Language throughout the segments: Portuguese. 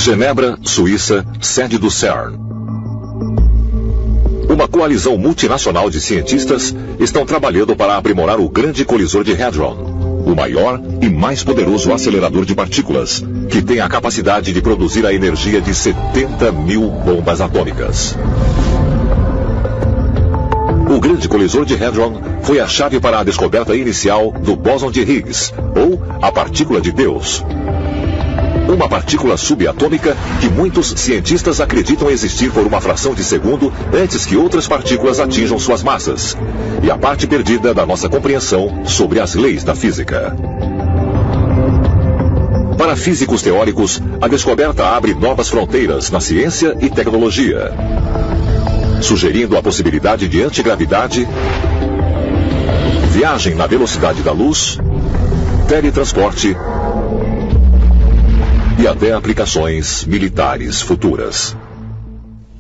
Genebra, Suíça, sede do CERN. Uma coalizão multinacional de cientistas estão trabalhando para aprimorar o Grande Colisor de Hadron, o maior e mais poderoso acelerador de partículas, que tem a capacidade de produzir a energia de 70.000 bombas atômicas. O Grande Colisor de Hadron foi a chave para a descoberta inicial do bóson de Higgs, ou a partícula de Deus. Uma partícula subatômica que muitos cientistas acreditam existir por uma fração de segundo antes que outras partículas atinjam suas massas, e a parte perdida da nossa compreensão sobre as leis da física. Para físicos teóricos, a descoberta abre novas fronteiras na ciência e tecnologia, sugerindo a possibilidade de antigravidade, viagem na velocidade da luz, teletransporte e até aplicações militares futuras.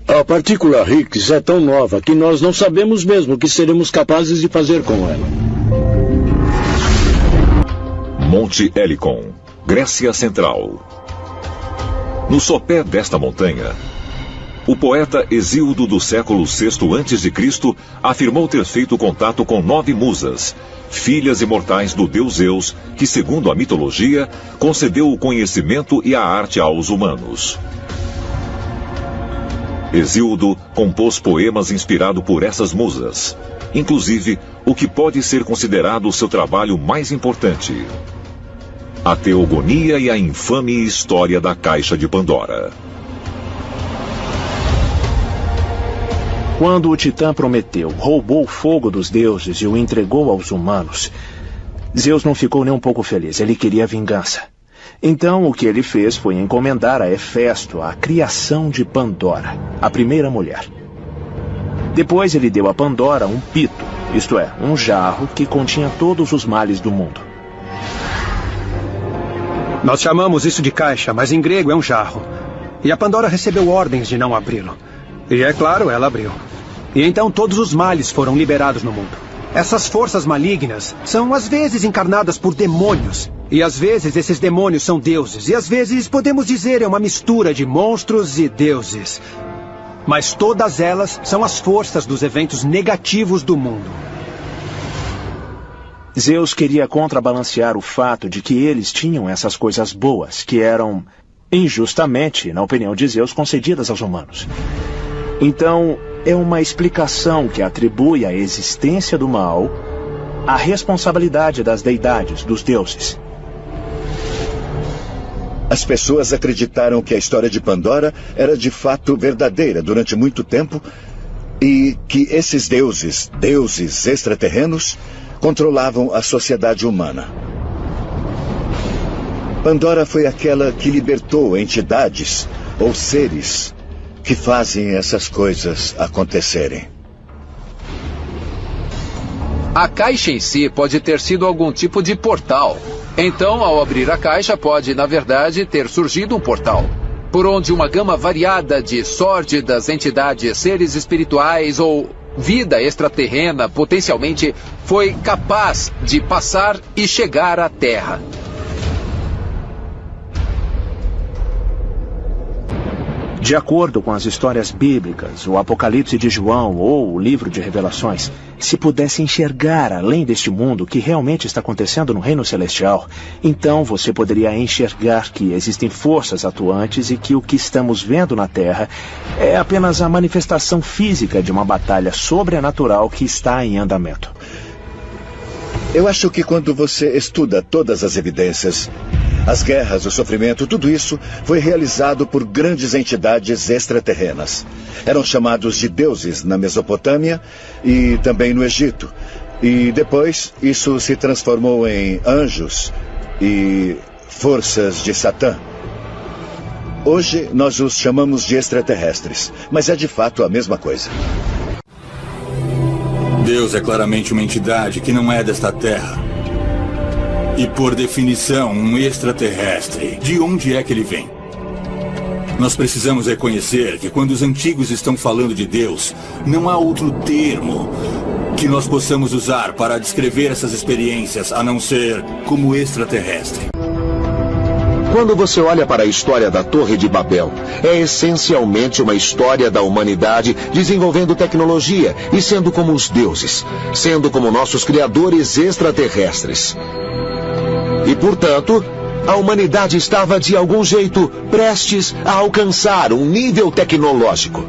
A partícula Higgs é tão nova que nós não sabemos mesmo o que seremos capazes de fazer com ela. Monte Helicon, Grécia Central. No sopé desta montanha, o poeta Hesíodo do século VI a.C. afirmou ter feito contato com 9 musas, filhas imortais do deus Zeus, que, segundo a mitologia, concedeu o conhecimento e a arte aos humanos. Hesíodo compôs poemas inspirados por essas musas, inclusive o que pode ser considerado o seu trabalho mais importante: A Teogonia e a Infame História da Caixa de Pandora. Quando o Titã Prometeu roubou o fogo dos deuses e o entregou aos humanos, Zeus não ficou nem um pouco feliz. Ele queria vingança. Então, o que ele fez foi encomendar a Hefesto a criação de Pandora, a primeira mulher. Depois ele deu a Pandora um pito, isto é, um jarro que continha todos os males do mundo. Nós chamamos isso de caixa, mas em grego é um jarro. E a Pandora recebeu ordens de não abri-lo. E é claro, ela abriu. E então todos os males foram liberados no mundo. Essas forças malignas são às vezes encarnadas por demônios. E às vezes esses demônios são deuses. E às vezes podemos dizer é uma mistura de monstros e deuses. Mas todas elas são as forças dos eventos negativos do mundo. Zeus queria contrabalancear o fato de que eles tinham essas coisas boas, que eram injustamente, na opinião de Zeus, concedidas aos humanos. Então, é uma explicação que atribui a existência do mal à responsabilidade das deidades, dos deuses. As pessoas acreditaram que a história de Pandora era de fato verdadeira durante muito tempo e que esses deuses extraterrenos, controlavam a sociedade humana. Pandora foi aquela que libertou entidades ou seres que fazem essas coisas acontecerem. A caixa em si pode ter sido algum tipo de portal. Então, ao abrir a caixa, pode, na verdade, ter surgido um portal, por onde uma gama variada de sórdidas entidades, seres espirituais ou vida extraterrena, potencialmente, foi capaz de passar e chegar à Terra. De acordo com as histórias bíblicas, o Apocalipse de João ou o Livro de Revelações, se pudesse enxergar além deste mundo o que realmente está acontecendo no Reino Celestial, então você poderia enxergar que existem forças atuantes e que o que estamos vendo na Terra é apenas a manifestação física de uma batalha sobrenatural que está em andamento. Eu acho que quando você estuda todas as evidências, as guerras, o sofrimento, tudo isso foi realizado por grandes entidades extraterrenas. Eram chamados de deuses na Mesopotâmia e também no Egito. E depois isso se transformou em anjos e forças de Satã. Hoje nós os chamamos de extraterrestres, mas é de fato a mesma coisa. Deus é claramente uma entidade que não é desta terra. E por definição, um extraterrestre. De onde é que ele vem? Nós precisamos reconhecer que quando os antigos estão falando de Deus, não há outro termo que nós possamos usar para descrever essas experiências, a não ser como extraterrestre. Quando você olha para a história da Torre de Babel, é essencialmente uma história da humanidade desenvolvendo tecnologia e sendo como os deuses, sendo como nossos criadores extraterrestres. E, portanto, a humanidade estava, de algum jeito, prestes a alcançar um nível tecnológico.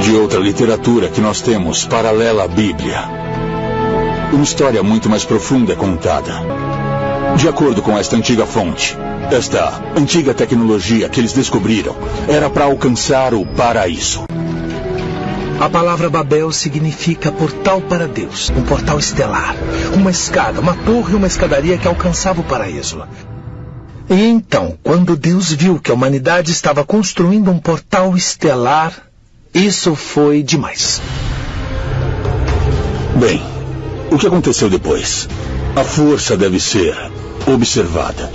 De outra literatura que nós temos, paralela à Bíblia, uma história muito mais profunda é contada. De acordo com esta antiga fonte, esta antiga tecnologia que eles descobriram era para alcançar o paraíso. A palavra Babel significa portal para Deus, um portal estelar, uma escada, uma torre e uma escadaria que alcançava o paraíso. E então, quando Deus viu que a humanidade estava construindo um portal estelar, isso foi demais. Bem, o que aconteceu depois? A força deve ser observada.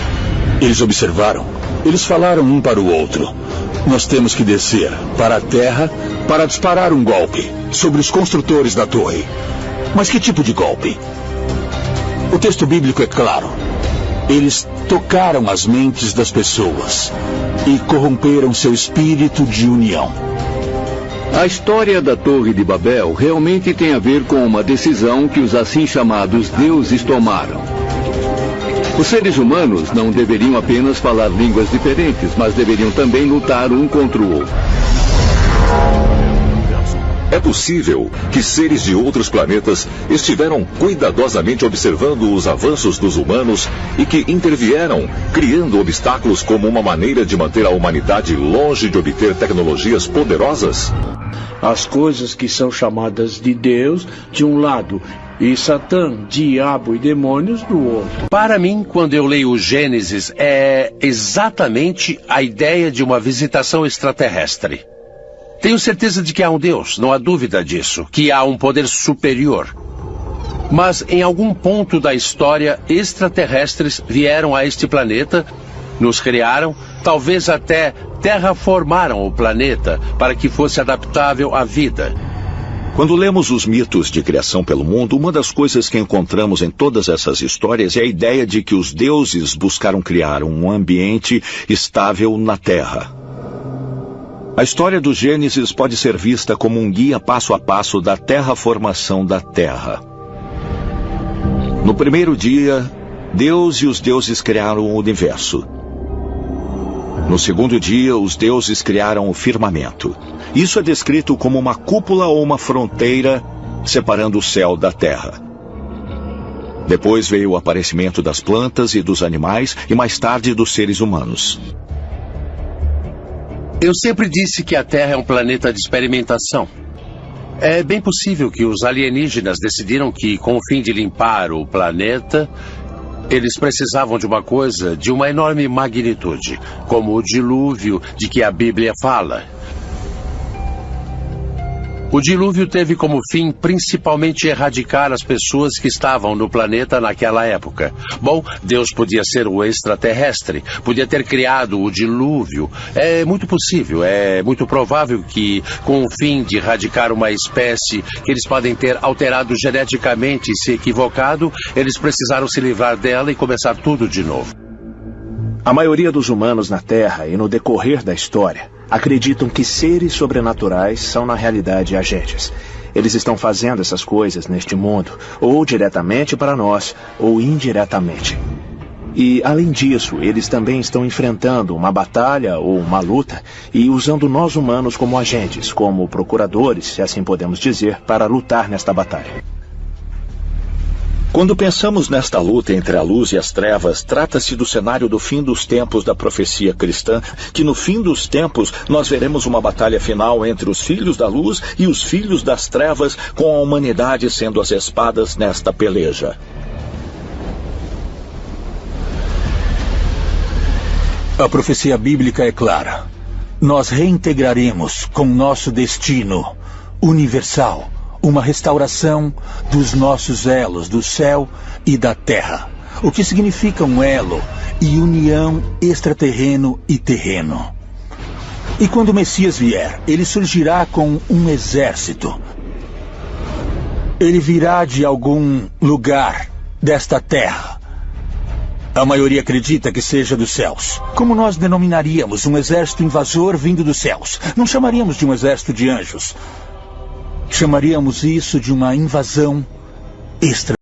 Eles observaram, eles falaram um para o outro. Nós temos que descer para a terra para disparar um golpe sobre os construtores da torre. Mas que tipo de golpe? O texto bíblico é claro. Eles tocaram as mentes das pessoas e corromperam seu espírito de união. A história da Torre de Babel realmente tem a ver com uma decisão que os assim chamados deuses tomaram. Os seres humanos não deveriam apenas falar línguas diferentes, mas deveriam também lutar um contra o outro. É possível que seres de outros planetas estiveram cuidadosamente observando os avanços dos humanos e que intervieram, criando obstáculos como uma maneira de manter a humanidade longe de obter tecnologias poderosas? As coisas que são chamadas de Deus, de um lado, e Satã, diabo e demônios do outro. Para mim, quando eu leio o Gênesis, é exatamente a ideia de uma visitação extraterrestre. Tenho certeza de que há um Deus, não há dúvida disso, que há um poder superior. Mas em algum ponto da história, extraterrestres vieram a este planeta, nos criaram, talvez até terraformaram o planeta para que fosse adaptável à vida. Quando lemos os mitos de criação pelo mundo, uma das coisas que encontramos em todas essas histórias é a ideia de que os deuses buscaram criar um ambiente estável na Terra. A história do Gênesis pode ser vista como um guia passo a passo da terraformação da Terra. No primeiro dia, Deus e os deuses criaram o universo. No segundo dia, os deuses criaram o firmamento. Isso é descrito como uma cúpula ou uma fronteira separando o céu da terra. Depois veio o aparecimento das plantas e dos animais e mais tarde dos seres humanos. Eu sempre disse que a Terra é um planeta de experimentação. É bem possível que os alienígenas decidiram que, com o fim de limpar o planeta, eles precisavam de uma coisa de uma enorme magnitude, como o dilúvio de que a Bíblia fala. O dilúvio teve como fim principalmente erradicar as pessoas que estavam no planeta naquela época. Bom, Deus podia ser o extraterrestre, podia ter criado o dilúvio. É muito possível, é muito provável que, com o fim de erradicar uma espécie que eles podem ter alterado geneticamente e se equivocado, eles precisaram se livrar dela e começar tudo de novo. A maioria dos humanos na Terra e no decorrer da história acreditam que seres sobrenaturais são na realidade agentes. Eles estão fazendo essas coisas neste mundo, ou diretamente para nós, ou indiretamente. E, além disso, eles também estão enfrentando uma batalha ou uma luta e usando nós humanos como agentes, como procuradores, se assim podemos dizer, para lutar nesta batalha. Quando pensamos nesta luta entre a luz e as trevas, trata-se do cenário do fim dos tempos da profecia cristã, que no fim dos tempos nós veremos uma batalha final entre os filhos da luz e os filhos das trevas, com a humanidade sendo as espadas nesta peleja. A profecia bíblica é clara. Nós reintegraremos com nosso destino universal uma restauração dos nossos elos do céu e da terra. O que significa um elo e união extraterreno e terreno. E quando o Messias vier, ele surgirá com um exército. Ele virá de algum lugar desta terra. A maioria acredita que seja dos céus. Como nós denominaríamos um exército invasor vindo dos céus? Não chamaríamos de um exército de anjos. Chamaríamos isso de uma invasão extra.